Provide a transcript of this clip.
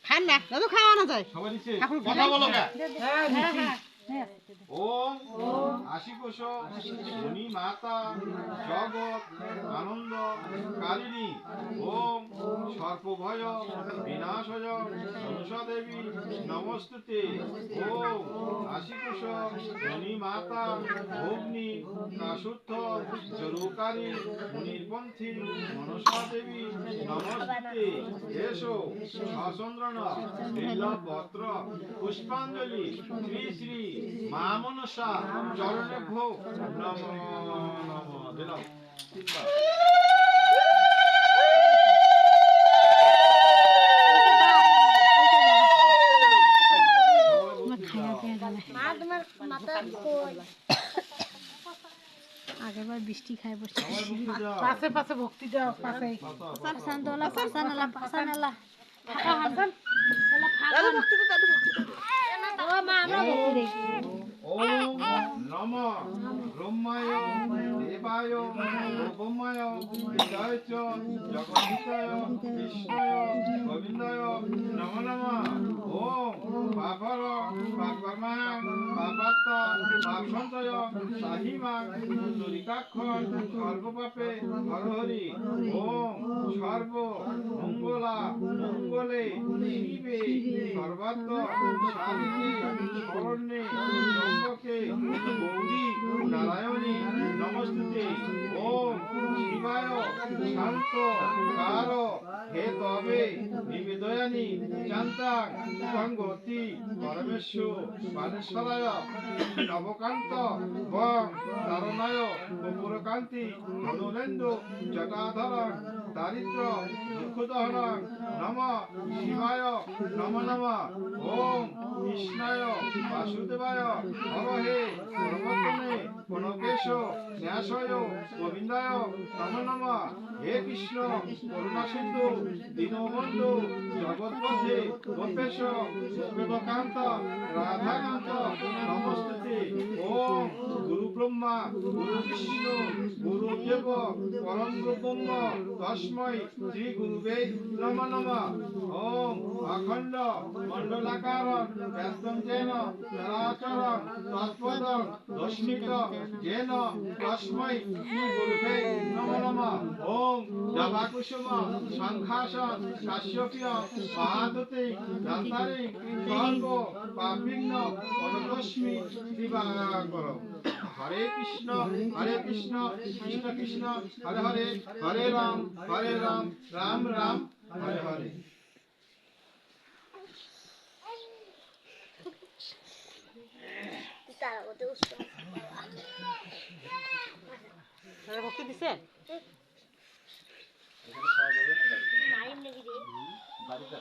খান না দাদু খাওয়া না যায় কথা বলো ওম আশিকোষ শনি মাতা জগৎ আনন্দ কালিনী ওম সর্পভয় বিনাশয় মনসা দেবী নমস্তুতে ওম আশিকোষ শনি মাতা অগ্নি কাশুদ্ধ জরুকারী মুনিরপন্থী মনসা দেবী নমস্তুতে এসো সচন্দ্রন বিল্লপত্র পুষ্পাঞ্জলি শ্রী শ্রী মা মনসা চরণে ভো নম নম দিলাম আগেবার বৃষ্টি খাই বসে পাশে পাশে ভক্তি দাও পাশে পারসান দলা পারসান এলা ফাঁকা হারসান দাদু ভক্তি তো দাদু ভক্তি ও মা আমরা ভক্তি দেখি ওম নম ব্রহ্মায় দেবায় ব্রহ্মায় বিদায় চ জগদীশায় কৃষ্ণায় গোবিন্দায় নমো নমঃ ওম পাপর পাপমা পাপাত্তা পাপসঞ্চয় সাহিমা দুরিকাক্ষণ সর্বপাপে হর হরি ওম সর্ব মঙ্গলা মঙ্গলে শিবে সর্বাত্ম শান্তি শরণ্যে ত্রম্বকে গৌরী নারায়ণী নমস্তুতে ওম শিবায় শান্ত কার হে তবে নিবেদয়ানি চান্তাং সঙ্গতি পরমেশ্বর বালেশ্বরায় নবকান্ত বং তারণায় কপুরকান্তি অনুলেন্দু জটাধর দারিদ্র দুঃখদহন নম শিবায় নম নম ওম কৃষ্ণায় বাসুদেবায় হরহে পরমাত্মনে প্রণবেশ ন্যাসয় গোবিন্দায় নম নম হে কৃষ্ণ করুণা সিন্ধু দীনবন্ধু জগৎপথে গোপেশ গোপেদকান্ত রাধাকান্ত নমস্তুতে ওম গুরু ব্রহ্মা গুরু বিষ্ণু গুরু দেব পরম ব্রহ্ম তস্मै শ্রী গুরুবে নম নম ওম অখণ্ড মণ্ডলাকার ব্যস্তং যেন চরাচরং তৎপদং দর্শিত যেন তস্मै শ্রী গুরুবে নম নম ওম জবাকুসুম শঙ্খাসন কাশ্যপীয় মহাদতে দন্তারে সর্ব পাপিন্ন অনুতস্মি দিবাকর হরে কৃষ্ণ কৃষ্ণ কৃষ্ণ হরে হরে হরে রাম রাম রাম হরে হরে ভক্তি দিছে বাড়িতে